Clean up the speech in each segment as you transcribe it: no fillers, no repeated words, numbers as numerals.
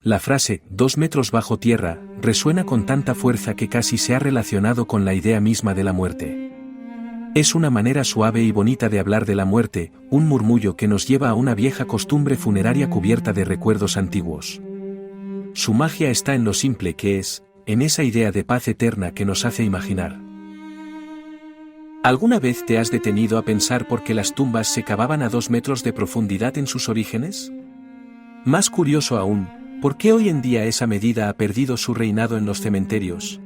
La frase, 2 metros bajo tierra, resuena con tanta fuerza que casi se ha relacionado con la idea misma de la muerte. Es una manera suave y bonita de hablar de la muerte, un murmullo que nos lleva a una vieja costumbre funeraria cubierta de recuerdos antiguos. Su magia está en lo simple que es, en esa idea de paz eterna que nos hace imaginar. ¿Alguna vez te has detenido a pensar por qué las tumbas se cavaban a 2 metros de profundidad en sus orígenes? Más curioso aún, ¿por qué hoy en día esa medida ha perdido su reinado en los cementerios?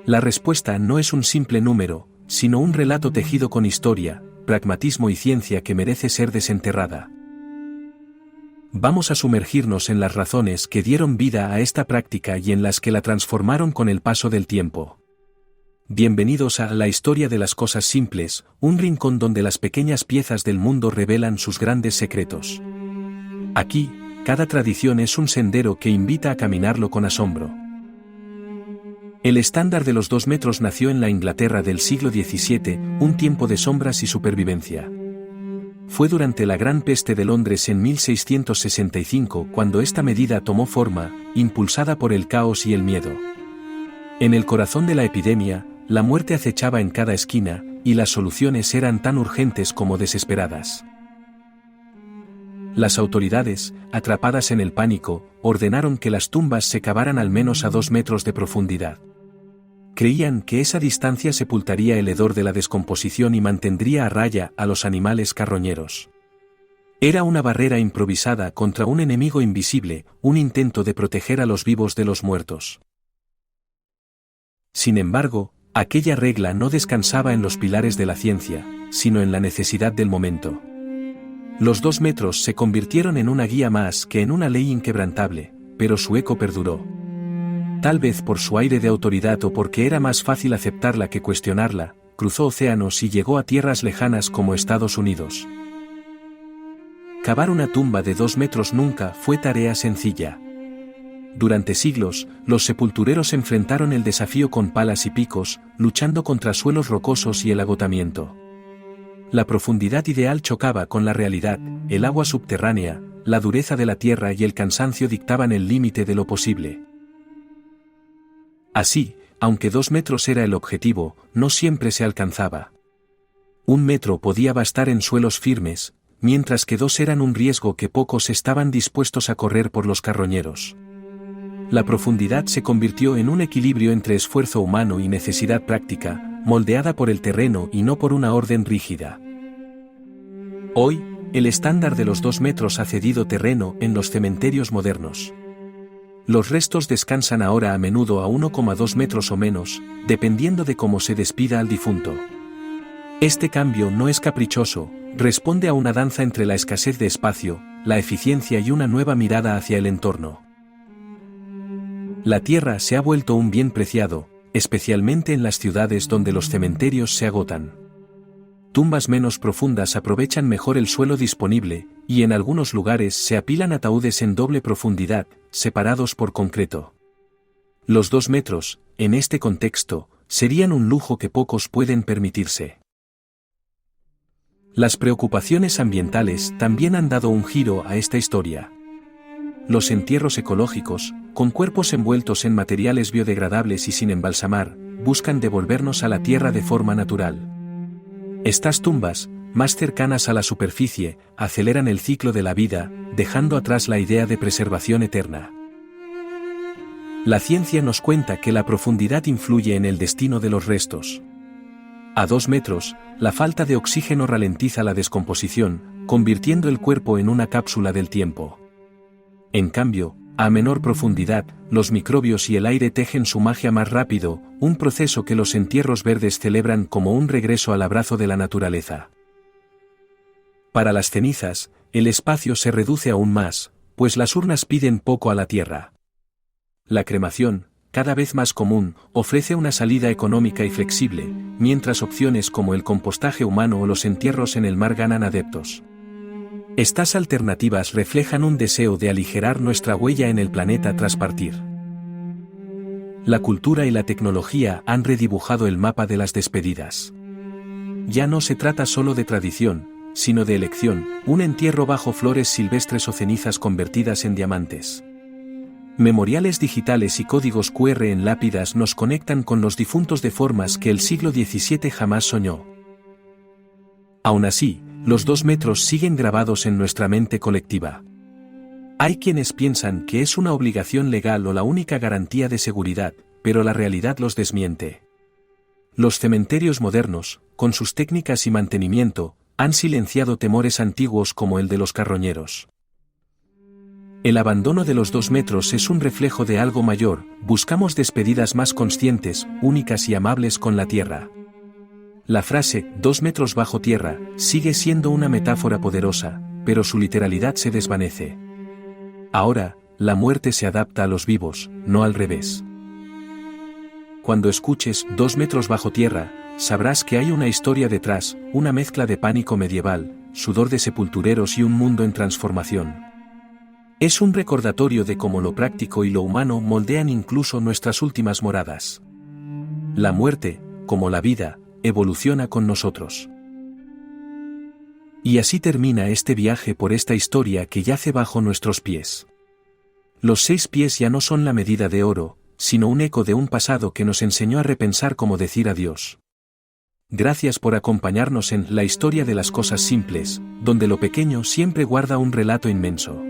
La respuesta no es un simple número, sino un relato tejido con historia, pragmatismo y ciencia que merece ser desenterrada. Vamos a sumergirnos en las razones que dieron vida a esta práctica y en las que la transformaron con el paso del tiempo. Bienvenidos a La historia de las cosas simples, un rincón donde las pequeñas piezas del mundo revelan sus grandes secretos. Aquí, cada tradición es un sendero que invita a caminarlo con asombro. El estándar de los 2 metros nació en la Inglaterra del siglo XVII, un tiempo de sombras y supervivencia. Fue durante la Gran Peste de Londres en 1665 cuando esta medida tomó forma, impulsada por el caos y el miedo. En el corazón de la epidemia, la muerte acechaba en cada esquina, y las soluciones eran tan urgentes como desesperadas. Las autoridades, atrapadas en el pánico, ordenaron que las tumbas se cavaran al menos a 2 metros de profundidad. Creían que esa distancia sepultaría el hedor de la descomposición y mantendría a raya a los animales carroñeros. Era una barrera improvisada contra un enemigo invisible, un intento de proteger a los vivos de los muertos. Sin embargo, aquella regla no descansaba en los pilares de la ciencia, sino en la necesidad del momento. Los 2 metros se convirtieron en una guía más que en una ley inquebrantable, pero su eco perduró. Tal vez por su aire de autoridad o porque era más fácil aceptarla que cuestionarla, cruzó océanos y llegó a tierras lejanas como Estados Unidos. Cavar una tumba de 2 metros nunca fue tarea sencilla. Durante siglos, los sepultureros enfrentaron el desafío con palas y picos, luchando contra suelos rocosos y el agotamiento. La profundidad ideal chocaba con la realidad, el agua subterránea, la dureza de la tierra y el cansancio dictaban el límite de lo posible. Así, aunque 2 metros era el objetivo, no siempre se alcanzaba. 1 metro podía bastar en suelos firmes, mientras que 2 eran un riesgo que pocos estaban dispuestos a correr por los carroñeros. La profundidad se convirtió en un equilibrio entre esfuerzo humano y necesidad práctica, moldeada por el terreno y no por una orden rígida. Hoy, el estándar de los 2 metros ha cedido terreno en los cementerios modernos. Los restos descansan ahora a menudo a 1,2 metros o menos, dependiendo de cómo se despida al difunto. Este cambio no es caprichoso, responde a una danza entre la escasez de espacio, la eficiencia y una nueva mirada hacia el entorno. La tierra se ha vuelto un bien preciado, especialmente en las ciudades donde los cementerios se agotan. Tumbas menos profundas aprovechan mejor el suelo disponible, y en algunos lugares se apilan ataúdes en doble profundidad, separados por concreto. Los 2 metros, en este contexto, serían un lujo que pocos pueden permitirse. Las preocupaciones ambientales también han dado un giro a esta historia. Los entierros ecológicos, con cuerpos envueltos en materiales biodegradables y sin embalsamar, buscan devolvernos a la tierra de forma natural. Estas tumbas, más cercanas a la superficie, aceleran el ciclo de la vida, dejando atrás la idea de preservación eterna. La ciencia nos cuenta que la profundidad influye en el destino de los restos. A 2 metros, la falta de oxígeno ralentiza la descomposición, convirtiendo el cuerpo en una cápsula del tiempo. En cambio, a menor profundidad, los microbios y el aire tejen su magia más rápido, un proceso que los entierros verdes celebran como un regreso al abrazo de la naturaleza. Para las cenizas, el espacio se reduce aún más, pues las urnas piden poco a la tierra. La cremación, cada vez más común, ofrece una salida económica y flexible, mientras opciones como el compostaje humano o los entierros en el mar ganan adeptos. Estas alternativas reflejan un deseo de aligerar nuestra huella en el planeta tras partir. La cultura y la tecnología han redibujado el mapa de las despedidas. Ya no se trata solo de tradición, sino de elección, un entierro bajo flores silvestres o cenizas convertidas en diamantes. Memoriales digitales y códigos QR en lápidas nos conectan con los difuntos de formas que el siglo XVII jamás soñó. Aún así, los 2 metros siguen grabados en nuestra mente colectiva. Hay quienes piensan que es una obligación legal o la única garantía de seguridad, pero la realidad los desmiente. Los cementerios modernos, con sus técnicas y mantenimiento, han silenciado temores antiguos como el de los carroñeros. El abandono de los 2 metros es un reflejo de algo mayor, buscamos despedidas más conscientes, únicas y amables con la tierra. La frase, 2 metros bajo tierra, sigue siendo una metáfora poderosa, pero su literalidad se desvanece. Ahora, la muerte se adapta a los vivos, no al revés. Cuando escuches 2 metros bajo tierra, sabrás que hay una historia detrás, una mezcla de pánico medieval, sudor de sepultureros y un mundo en transformación. Es un recordatorio de cómo lo práctico y lo humano moldean incluso nuestras últimas moradas. La muerte, como la vida, evoluciona con nosotros. Y así termina este viaje por esta historia que yace bajo nuestros pies. Los 6 pies ya no son la medida de oro, sino un eco de un pasado que nos enseñó a repensar cómo decir adiós. Gracias por acompañarnos en La historia de las cosas simples, donde lo pequeño siempre guarda un relato inmenso.